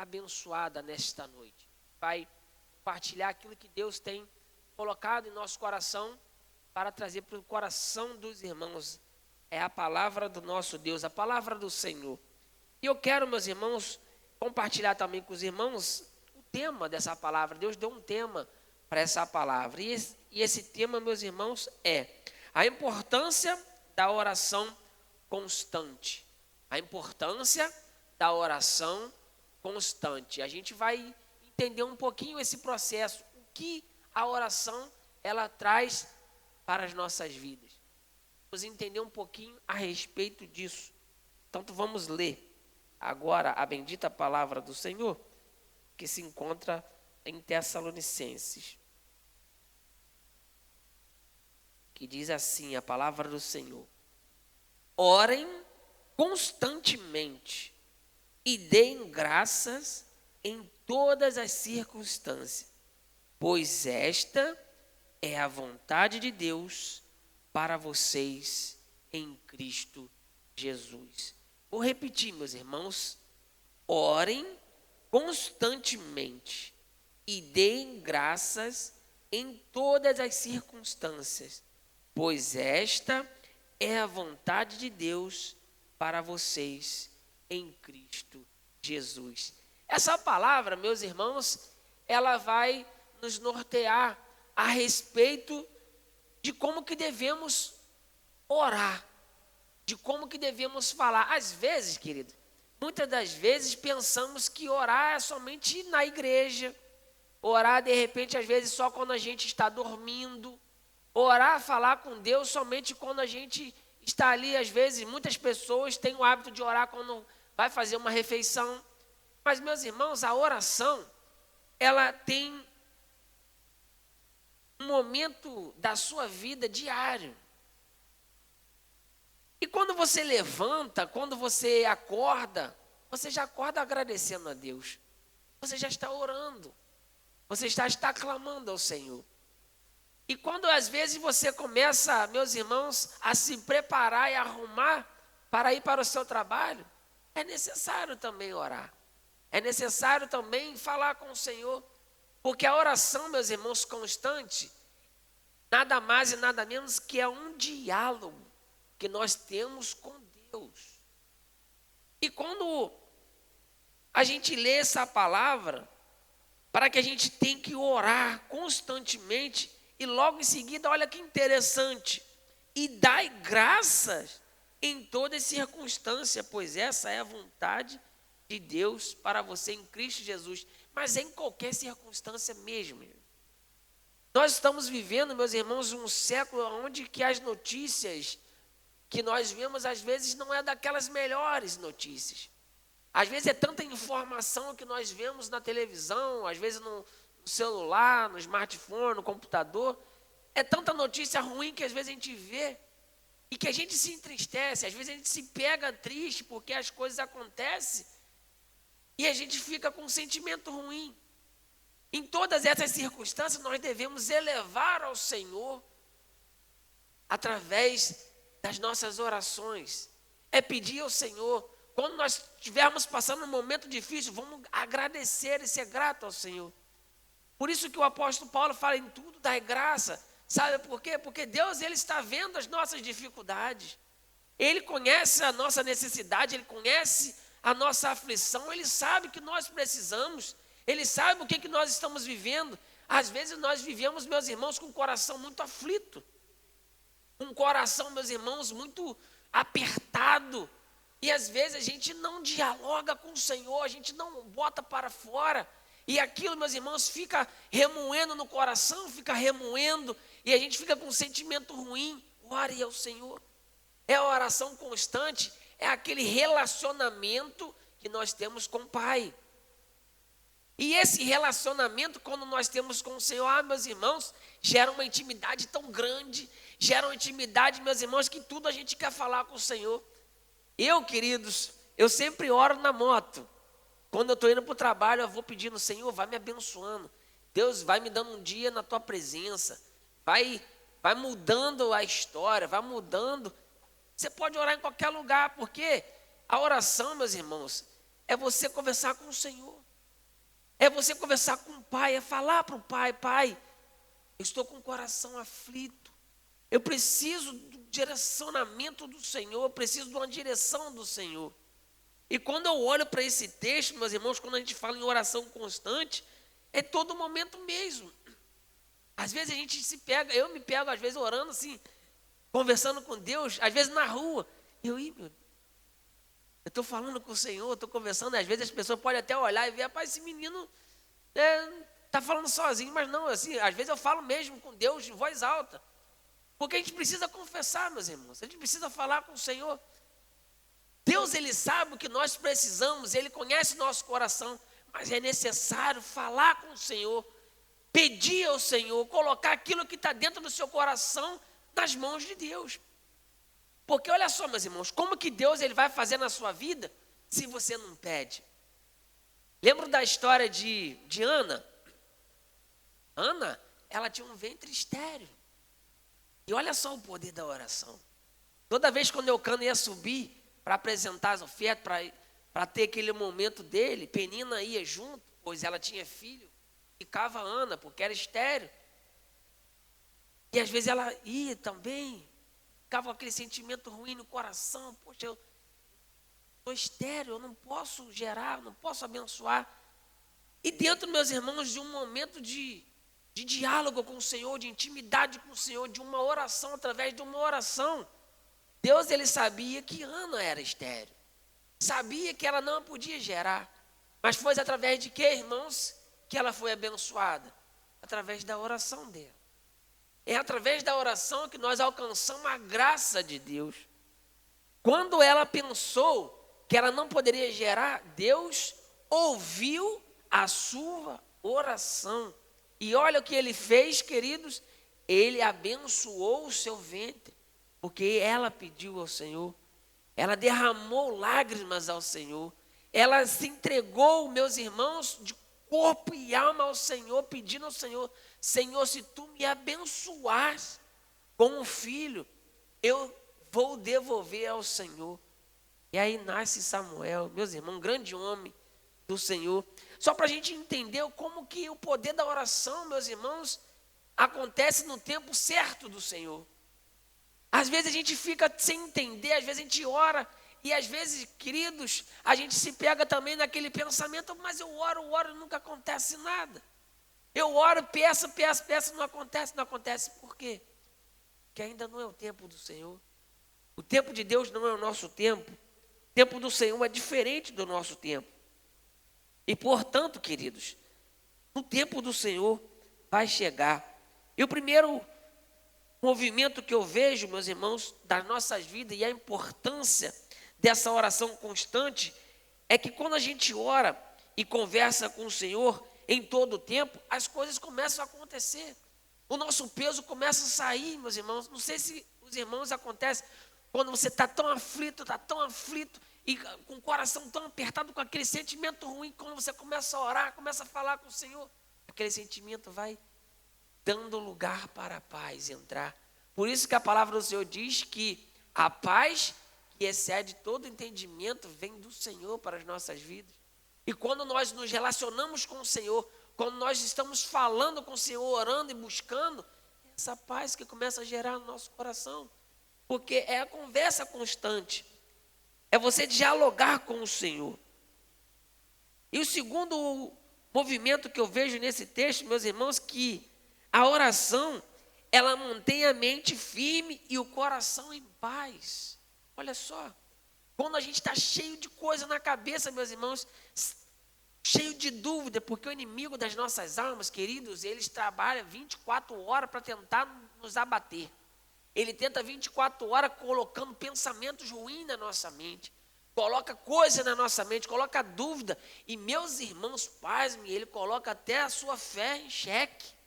abençoada nesta noite. Vai compartilhar aquilo que Deus tem colocado em nosso coração para trazer para o coração dos irmãos. É a palavra do nosso Deus, a palavra do Senhor. E eu quero, meus irmãos, compartilhar também com os irmãos o tema dessa palavra. Deus deu um tema para essa palavra. E esse tema, meus irmãos, é a importância da oração constante. A importância da oração constante. A gente vai entender um pouquinho esse processo, o que a oração ela traz para as nossas vidas. Vamos entender um pouquinho a respeito disso. Então vamos ler agora a bendita palavra do Senhor, que se encontra em Tessalonicenses, que diz assim a palavra do Senhor: orem constantemente e deem graças em todas as circunstâncias, pois esta é a vontade de Deus para vocês em Cristo Jesus. Vou repetir, meus irmãos: orem constantemente e deem graças em todas as circunstâncias, pois esta é a vontade de Deus para vocês em Cristo Jesus. Essa palavra, meus irmãos, ela vai nos nortear a respeito de como que devemos orar, de como que devemos falar. Às vezes, querido, muitas das vezes pensamos que orar é somente na igreja, orar de repente às vezes só quando a gente está dormindo, orar, falar com Deus somente quando a gente está ali. Às vezes muitas pessoas têm o hábito de orar quando vai fazer uma refeição. Mas, meus irmãos, a oração, ela tem um momento da sua vida diário. E quando você levanta, quando você acorda, você já acorda agradecendo a Deus. Você já está orando. Você está clamando ao Senhor. E quando às vezes você começa, meus irmãos, a se preparar e arrumar para ir para o seu trabalho, é necessário também orar. É necessário também falar com o Senhor. Porque a oração, meus irmãos, constante, nada mais e nada menos que é um diálogo que nós temos com Deus. E quando a gente lê essa palavra, para que a gente tem que orar constantemente, e logo em seguida, olha que interessante, e dai graças em toda circunstância, pois essa é a vontade de Deus para você em Cristo Jesus. Mas em qualquer circunstância mesmo. Nós estamos vivendo, meus irmãos, um século onde que as notícias que nós vemos, às vezes, não é daquelas melhores notícias. Às vezes é tanta informação que nós vemos na televisão, às vezes no celular, no smartphone, no computador. É tanta notícia ruim que às vezes a gente vê e que a gente se entristece. Às vezes a gente se pega triste porque as coisas acontecem e a gente fica com um sentimento ruim. Em todas essas circunstâncias, nós devemos elevar ao Senhor através das nossas orações. É pedir ao Senhor, quando nós estivermos passando um momento difícil, vamos agradecer e ser grato ao Senhor. Por isso que o apóstolo Paulo fala em tudo, dai graça. Sabe por quê? Porque Deus, Ele está vendo as nossas dificuldades. Ele conhece a nossa necessidade, Ele conhece a nossa aflição, Ele sabe que nós precisamos, Ele sabe o que nós estamos vivendo. Às vezes nós vivemos, meus irmãos, com o coração muito aflito, um coração, meus irmãos, muito apertado, e às vezes a gente não dialoga com o Senhor, a gente não bota para fora, e aquilo, meus irmãos, fica remoendo no coração, fica remoendo, e a gente fica com um sentimento ruim. Ore ao Senhor. É a oração constante, é aquele relacionamento que nós temos com o Pai. E esse relacionamento, quando nós temos com o Senhor, meus irmãos, gera uma intimidade tão grande, gera uma intimidade, meus irmãos, que tudo a gente quer falar com o Senhor. Eu, queridos, eu sempre oro na moto. Quando eu estou indo para o trabalho, eu vou pedindo, Senhor, vai me abençoando. Deus vai me dando um dia na tua presença. Vai mudando a história, vai mudando. Você pode orar em qualquer lugar, porque a oração, meus irmãos, é você conversar com o Senhor. É você conversar com o pai, é falar para o pai: pai, eu estou com o coração aflito. Eu preciso do direcionamento do Senhor, eu preciso de uma direção do Senhor. E quando eu olho para esse texto, meus irmãos, quando a gente fala em oração constante, é todo momento mesmo. Às vezes a gente se pega, eu me pego às vezes orando assim, conversando com Deus, às vezes na rua. Meu Deus, eu estou falando com o Senhor, estou conversando, às vezes as pessoas podem até olhar e ver: rapaz, esse menino está falando sozinho. Mas não, assim, às vezes eu falo mesmo com Deus em voz alta. Porque a gente precisa confessar, meus irmãos, a gente precisa falar com o Senhor. Deus, Ele sabe o que nós precisamos, Ele conhece o nosso coração, mas é necessário falar com o Senhor, pedir ao Senhor, colocar aquilo que está dentro do seu coração nas mãos de Deus. Porque olha só, meus irmãos, como que Deus Ele vai fazer na sua vida se você não pede? Lembro da história de Ana. Ana, ela tinha um ventre estéril. E olha só o poder da oração. Toda vez quando Eucana ia subir para apresentar as ofertas, para ter aquele momento dele, Penina ia junto, pois ela tinha filho, ficava Ana, porque era estéril. E às vezes ela ia também, ficava com aquele sentimento ruim no coração: poxa, eu estou estéril, eu não posso gerar, não posso abençoar. E dentro, meus irmãos, de um momento de diálogo com o Senhor, de intimidade com o Senhor, de uma oração, através de uma oração, Deus, Ele sabia que Ana era estéril, sabia que ela não podia gerar, mas foi através de quê, irmãos, que ela foi abençoada? Através da oração dela. É através da oração que nós alcançamos a graça de Deus. Quando ela pensou que ela não poderia gerar, Deus ouviu a sua oração. E olha o que Ele fez, queridos: Ele abençoou o seu ventre. Porque ela pediu ao Senhor, ela derramou lágrimas ao Senhor, ela se entregou, meus irmãos, de corpo e alma ao Senhor, pedindo ao Senhor: Senhor, se tu me abençoares com um filho, eu vou devolver ao Senhor. E aí nasce Samuel, meus irmãos, um grande homem do Senhor. Só para a gente entender como que o poder da oração, meus irmãos, acontece no tempo certo do Senhor. Às vezes a gente fica sem entender, às vezes a gente ora, e às vezes, queridos, a gente se pega também naquele pensamento: mas eu oro e nunca acontece nada. Eu oro, peço, não acontece. Por quê? Porque ainda não é o tempo do Senhor. O tempo de Deus não é o nosso tempo. O tempo do Senhor é diferente do nosso tempo. E portanto, queridos, o tempo do Senhor vai chegar. E o primeiro movimento que eu vejo, meus irmãos, das nossas vidas, e a importância dessa oração constante, é que quando a gente ora e conversa com o Senhor em todo o tempo, as coisas começam a acontecer. O nosso peso começa a sair, meus irmãos. Não sei se os irmãos acontece quando você está tão aflito, e com o coração tão apertado, com aquele sentimento ruim. Quando você começa a orar, começa a falar com o Senhor, aquele sentimento vai dando lugar para a paz entrar. Por isso que a palavra do Senhor diz que a paz que excede todo entendimento vem do Senhor para as nossas vidas. E quando nós nos relacionamos com o Senhor, quando nós estamos falando com o Senhor, orando e buscando, é essa paz que começa a gerar no nosso coração. Porque é a conversa constante, é você dialogar com o Senhor. E o segundo movimento que eu vejo nesse texto, meus irmãos, que a oração, ela mantém a mente firme e o coração em paz. Olha só, quando a gente está cheio de coisa na cabeça, meus irmãos, cheio de dúvida, porque o inimigo das nossas almas, queridos, eles trabalham 24 horas para tentar nos abater. Ele tenta 24 horas colocando pensamentos ruins na nossa mente, coloca coisa na nossa mente, coloca dúvida. E meus irmãos, pasmem, ele coloca até a sua fé em xeque.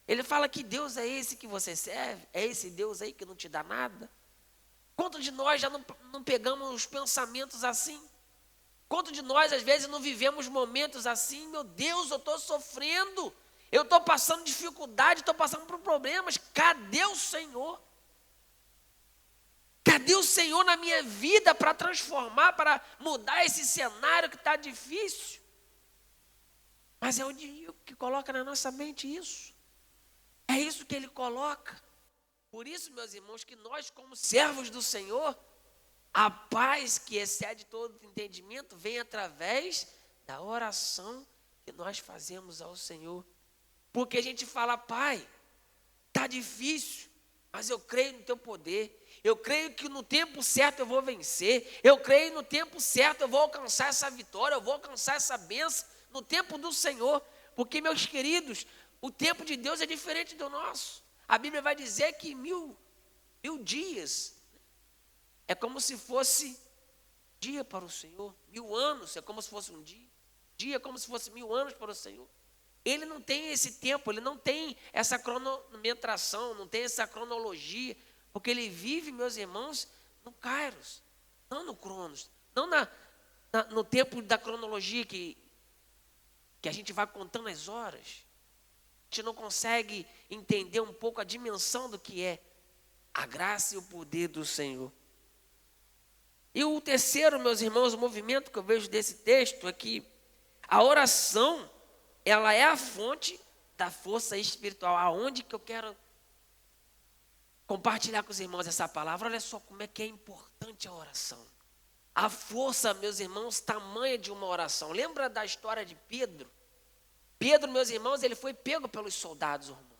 Ele fala que Deus é esse que você serve, é esse Deus aí que não te dá nada. Quanto de nós já não pegamos os pensamentos assim? Quanto de nós às vezes não vivemos momentos assim? Meu Deus, eu estou sofrendo, eu estou passando dificuldade, estou passando por problemas. Cadê o Senhor? Cadê o Senhor na minha vida para transformar, para mudar esse cenário que está difícil? Mas é o inimigo que coloca na nossa mente isso. É isso que ele coloca. Por isso, meus irmãos, que nós, como servos do Senhor, a paz que excede todo entendimento vem através da oração que nós fazemos ao Senhor. Porque a gente fala: Pai, está difícil, mas eu creio no teu poder. Eu creio que no tempo certo eu vou vencer. Eu creio no tempo certo eu vou alcançar essa vitória, eu vou alcançar essa bênção no tempo do Senhor. Porque, meus queridos, o tempo de Deus é diferente do nosso. A Bíblia vai dizer que mil dias é como se fosse dia para o Senhor. 1000 anos é como se fosse um dia. Dia é como se fosse 1000 anos para o Senhor. Ele não tem esse tempo, ele não tem essa cronometração, não tem essa cronologia, porque ele vive, meus irmãos, no Kairos, não no Cronos, não no tempo da cronologia que a gente vai contando as horas. A gente não consegue entender um pouco a dimensão do que é a graça e o poder do Senhor. E o terceiro, meus irmãos, o movimento que eu vejo desse texto é que a oração, ela é a fonte da força espiritual. Aonde que eu quero compartilhar com os irmãos essa palavra? Olha só como é que é importante a oração. A força, meus irmãos, tamanha de uma oração. Lembra da história de Pedro? Pedro, meus irmãos, ele foi pego pelos soldados romanos.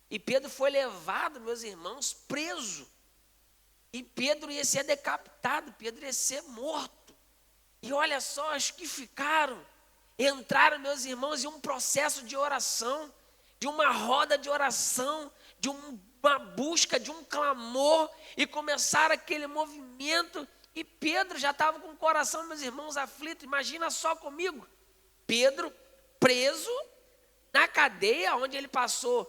E Pedro foi levado, meus irmãos, preso. E Pedro ia ser decapitado, Pedro ia ser morto. E olha só, os que ficaram, entraram, meus irmãos, em um processo de oração, de uma roda de oração, de uma busca, de um clamor, e começaram aquele movimento. E Pedro já estava com o coração, meus irmãos, aflito. Imagina só comigo, Pedro preso na cadeia onde ele passou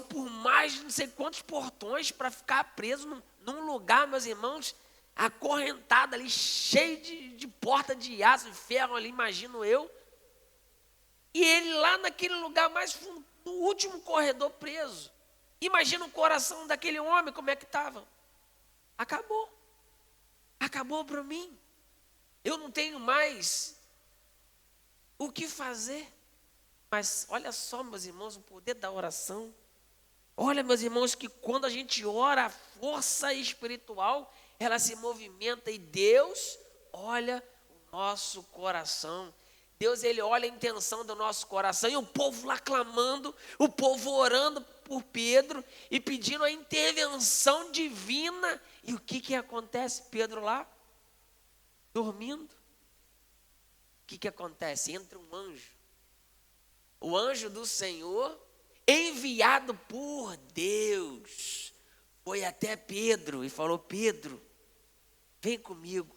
por mais de não sei quantos portões para ficar preso num lugar, meus irmãos, acorrentado ali, cheio de porta de aço, de ferro ali, imagino eu. E ele lá naquele lugar mais fundo, no último corredor preso. Imagina o coração daquele homem, como é que estava. Acabou para mim. Eu não tenho mais o que fazer. Mas olha só, meus irmãos, o poder da oração. Olha, meus irmãos, que quando a gente ora, a força espiritual, ela se movimenta e Deus olha o nosso coração. Deus, ele olha a intenção do nosso coração. E o povo lá clamando, o povo orando por Pedro e pedindo a intervenção divina. E o que acontece? Pedro lá, dormindo. O que acontece? Entra um anjo. O anjo do Senhor, enviado por Deus, foi até Pedro e falou: Pedro, vem comigo.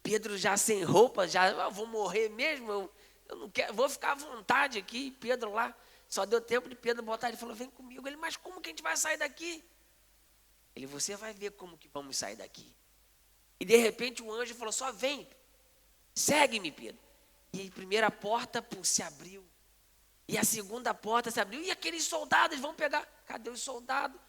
Pedro já sem roupa, eu vou morrer mesmo, eu não quero, vou ficar à vontade aqui. Pedro lá, só deu tempo de Pedro botar, ele falou: vem comigo. Ele: mas como que a gente vai sair daqui? Ele: você vai ver como que vamos sair daqui. E de repente o anjo falou: só vem, segue-me, Pedro. E a primeira porta se abriu. E a segunda porta se abriu. E aqueles soldados, eles vão pegar. Cadê os soldados?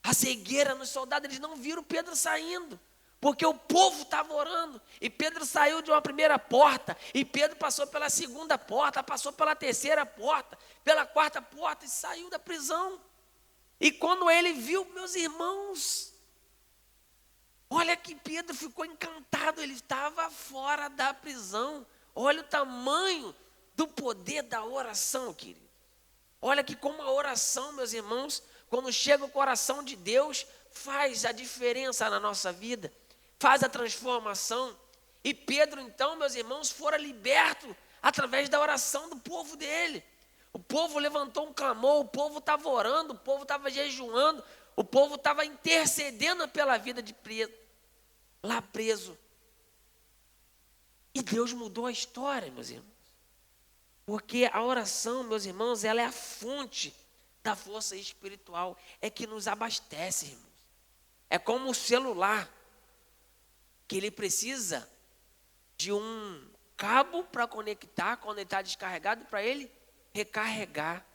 A cegueira nos soldados, eles não viram Pedro saindo. Porque o povo estava orando. E Pedro saiu de uma primeira porta. E Pedro passou pela segunda porta. Passou pela terceira porta. Pela quarta porta. E saiu da prisão. E quando ele viu, meus irmãos, olha que Pedro ficou encantado. Ele estava fora da prisão. Olha o tamanho do poder da oração, querido. Olha que como a oração, meus irmãos, quando chega o coração de Deus, faz a diferença na nossa vida, faz a transformação. E Pedro, então, meus irmãos, fora liberto através da oração do povo dele. O povo levantou um clamor, o povo estava orando, o povo estava jejuando, o povo estava intercedendo pela vida de Pedro, lá preso. E Deus mudou a história, meus irmãos. Porque a oração, meus irmãos, ela é a fonte da força espiritual. É que nos abastece, irmãos. É como o celular, que ele precisa de um cabo para conectar, quando ele está descarregado, para ele recarregar.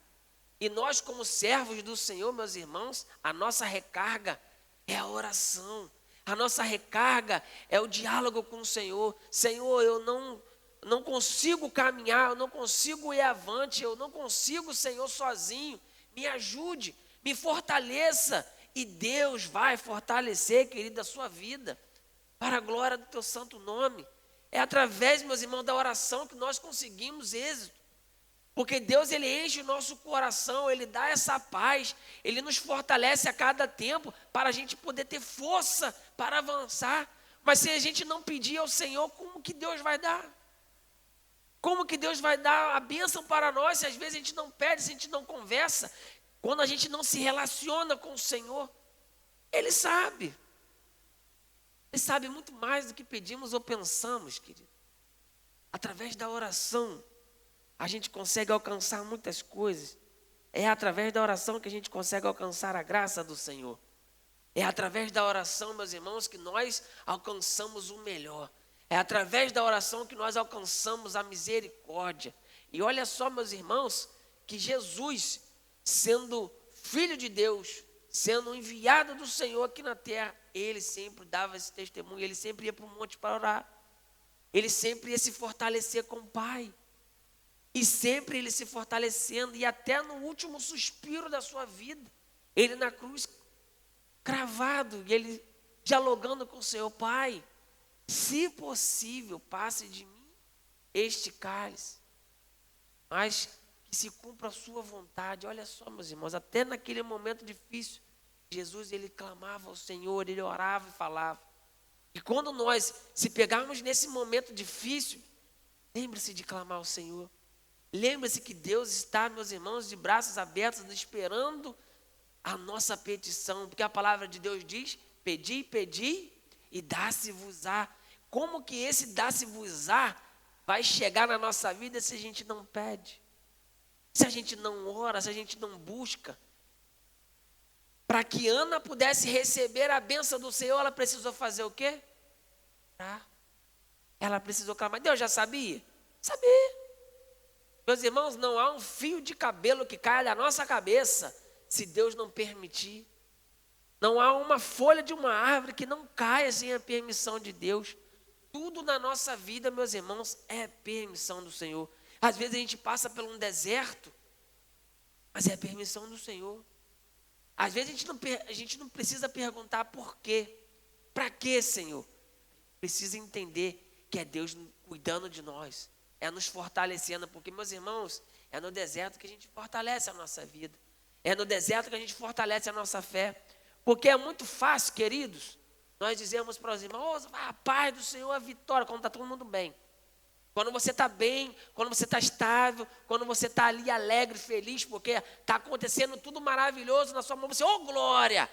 E nós, como servos do Senhor, meus irmãos, a nossa recarga é a oração. A nossa recarga é o diálogo com o Senhor. Senhor, eu não não consigo caminhar, eu não consigo ir avante, eu não consigo, Senhor, sozinho. Me ajude, me fortaleça. E Deus vai fortalecer, querido, a sua vida, para a glória do teu santo nome. É através, meus irmãos, da oração que nós conseguimos êxito. Porque Deus, Ele enche o nosso coração, Ele dá essa paz, Ele nos fortalece a cada tempo para a gente poder ter força para avançar. Mas se a gente não pedir ao Senhor, como que Deus vai dar? Como que Deus vai dar a bênção para nós se às vezes a gente não pede, se a gente não conversa? Quando a gente não se relaciona com o Senhor, Ele sabe. Ele sabe muito mais do que pedimos ou pensamos, querido. Através da oração, a gente consegue alcançar muitas coisas. É através da oração que a gente consegue alcançar a graça do Senhor. É através da oração, meus irmãos, que nós alcançamos o melhor. É através da oração que nós alcançamos a misericórdia. E olha só, meus irmãos, que Jesus, sendo Filho de Deus, sendo enviado do Senhor aqui na terra, Ele sempre dava esse testemunho, Ele sempre ia para o monte para orar. Ele sempre ia se fortalecer com o Pai. E sempre Ele se fortalecendo, e até no último suspiro da sua vida, Ele na cruz, cravado, e Ele dialogando com o Senhor: Pai, se possível, passe de mim este cálice, mas que se cumpra a sua vontade. Olha só, meus irmãos, até naquele momento difícil, Jesus, Ele clamava ao Senhor, Ele orava e falava. E quando nós se pegarmos nesse momento difícil, lembre-se de clamar ao Senhor. Lembre-se que Deus está, meus irmãos, de braços abertos, esperando a nossa petição. Porque a palavra de Deus diz: pedi, pedi e dá-se-vos-á. Como que esse dá-se-vos-á vai chegar na nossa vida se a gente não pede? Se a gente não ora, se a gente não busca? Para que Ana pudesse receber a bênção do Senhor, ela precisou fazer o quê? Orar. Ela precisou clamar. Deus já sabia? Sabia. Meus irmãos, não há um fio de cabelo que caia da nossa cabeça se Deus não permitir. Não há uma folha de uma árvore que não caia sem a permissão de Deus. Tudo na nossa vida, meus irmãos, é permissão do Senhor. Às vezes a gente passa por um deserto, mas é a permissão do Senhor. Às vezes a gente não precisa perguntar por quê. Para quê, Senhor? Precisa entender que é Deus cuidando de nós. É nos fortalecendo, porque, meus irmãos, é no deserto que a gente fortalece a nossa vida. É no deserto que a gente fortalece a nossa fé. Porque é muito fácil, queridos, nós dizemos para os irmãos: a paz do Senhor, a vitória, quando está todo mundo bem. Quando você está bem, quando você está estável, quando você está ali alegre, feliz, porque está acontecendo tudo maravilhoso na sua mão, você, glória,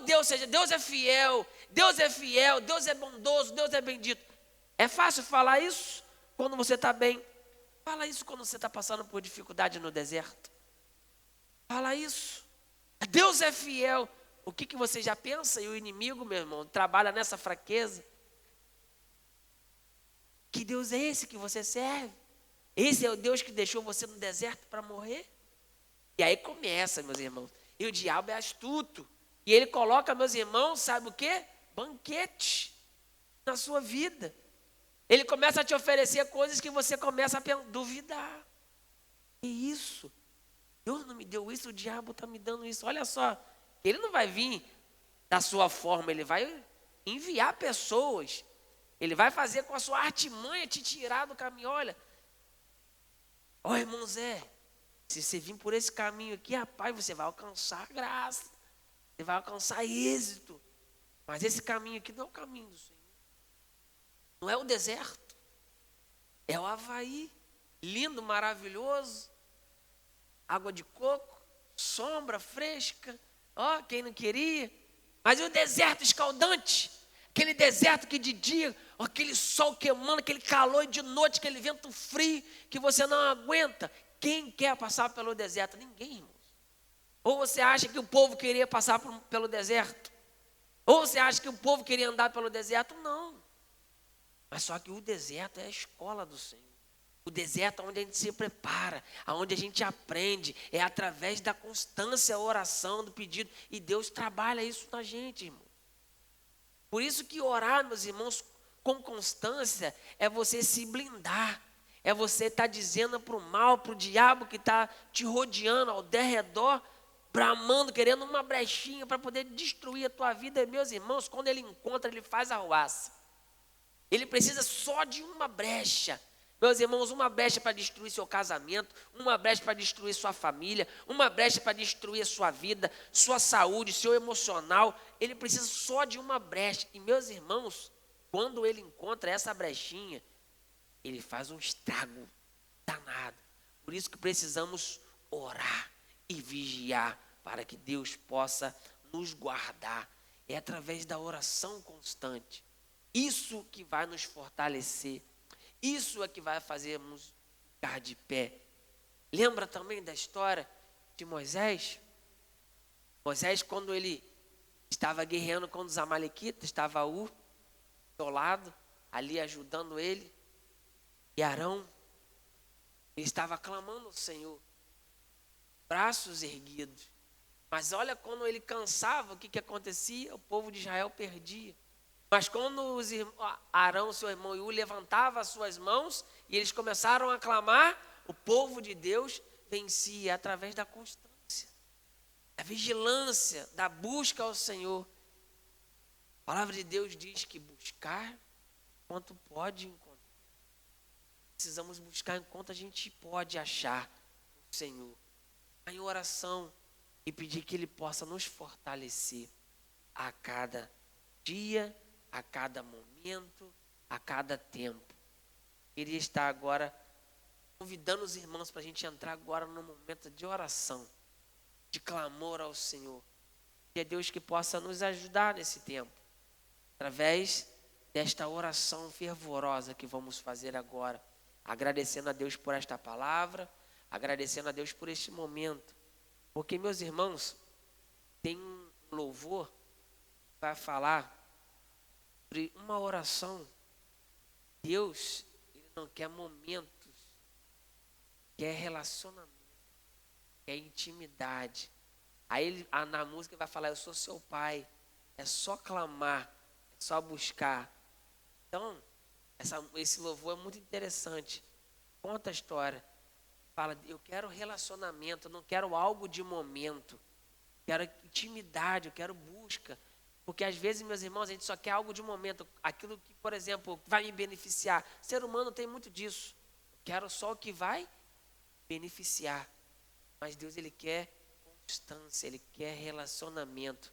Deus, Deus é fiel, Deus é fiel, Deus é bondoso, Deus é bendito. É fácil falar isso quando você está bem. Fala isso quando você está passando por dificuldade no deserto. Fala isso. Deus é fiel. O que você já pensa? E o inimigo, meu irmão, trabalha nessa fraqueza. Que Deus é esse que você serve? Esse é o Deus que deixou você no deserto para morrer? E aí começa, meus irmãos. E o diabo é astuto. E ele coloca, meus irmãos, sabe o quê? Banquete na sua vida. Ele começa a te oferecer coisas que você começa a duvidar. E isso? Deus não me deu isso, o diabo está me dando isso. Olha só, ele não vai vir da sua forma, ele vai enviar pessoas. Ele vai fazer com a sua artimanha te tirar do caminho. Olha, irmão Zé, se você vir por esse caminho aqui, rapaz, você vai alcançar graça. Você vai alcançar êxito. Mas esse caminho aqui não é o caminho do Senhor. Não é o deserto. É o Havaí. Lindo, maravilhoso. Água de coco, sombra fresca. Quem não queria? Mas e o deserto escaldante? Aquele deserto que de dia, aquele sol queimando, aquele calor, e de noite, aquele vento frio que você não aguenta. Quem quer passar pelo deserto? Ninguém, irmãos. Ou você acha que o povo queria passar pelo deserto? Ou você acha que o povo queria andar pelo deserto? Não. Mas só que o deserto é a escola do Senhor. O deserto é onde a gente se prepara, onde a gente aprende. É através da constância, a oração, do pedido. E Deus trabalha isso na gente, irmão. Por isso que orar, meus irmãos, com constância, é você se blindar. É você estar dizendo para o mal, para o diabo que está te rodeando ao derredor, bramando, querendo uma brechinha para poder destruir a tua vida. Meus irmãos, quando ele encontra, ele faz arruaça. Ele precisa só de uma brecha. Meus irmãos, uma brecha para destruir seu casamento, uma brecha para destruir sua família, uma brecha para destruir sua vida, sua saúde, seu emocional. Ele precisa só de uma brecha. E meus irmãos, quando ele encontra essa brechinha, ele faz um estrago danado. Por isso que precisamos orar e vigiar para que Deus possa nos guardar. É através da oração constante. Isso que vai nos fortalecer. Isso é que vai fazermos ficar de pé. Lembra também da história de Moisés? Moisés, quando ele estava guerreando contra os amalequitas, estava ao seu lado, ali ajudando ele. E Arão, ele estava clamando ao Senhor, braços erguidos. Mas olha, quando ele cansava, o que acontecia? O povo de Israel perdia. Mas quando Arão, seu irmão Iú, levantava as suas mãos e eles começaram a clamar, o povo de Deus vencia através da constância, da vigilância, da busca ao Senhor. A palavra de Deus diz que buscar enquanto pode encontrar. Precisamos buscar enquanto a gente pode achar o Senhor. Em oração e pedir que Ele possa nos fortalecer a cada dia, a cada momento, a cada tempo. Queria estar agora convidando os irmãos para a gente entrar agora num momento de oração, de clamor ao Senhor. E é Deus que possa nos ajudar nesse tempo, através desta oração fervorosa que vamos fazer agora, agradecendo a Deus por esta palavra, agradecendo a Deus por este momento. Porque, meus irmãos, tem um louvor que vai falar sobre uma oração. Deus, Ele não quer momentos, quer relacionamento, quer intimidade. Aí na música vai falar, eu sou seu pai. É só clamar, é só buscar. Então, esse louvor é muito interessante. Conta a história. Fala, eu quero relacionamento, eu não quero algo de momento. Quero intimidade, eu quero busca. Porque às vezes, meus irmãos, a gente só quer algo de momento. Aquilo que, por exemplo, vai me beneficiar. O ser humano tem muito disso. Eu quero só o que vai beneficiar. Mas Deus, Ele quer constância, Ele quer relacionamento.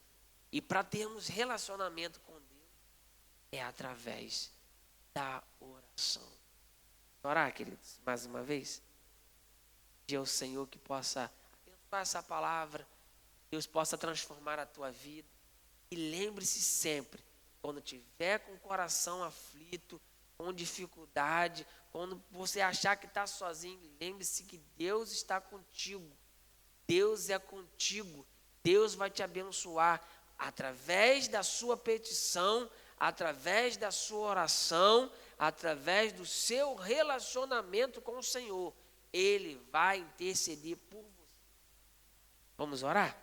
E para termos relacionamento com Deus, é através da oração. Orar, queridos, mais uma vez. Pedir ao Senhor que possa abençoar essa palavra, Deus possa transformar a tua vida. E lembre-se sempre, quando tiver com o coração aflito, com dificuldade, quando você achar que está sozinho, lembre-se que Deus está contigo. Deus é contigo. Deus vai te abençoar através da sua petição, através da sua oração, através do seu relacionamento com o Senhor. Ele vai interceder por você. Vamos orar?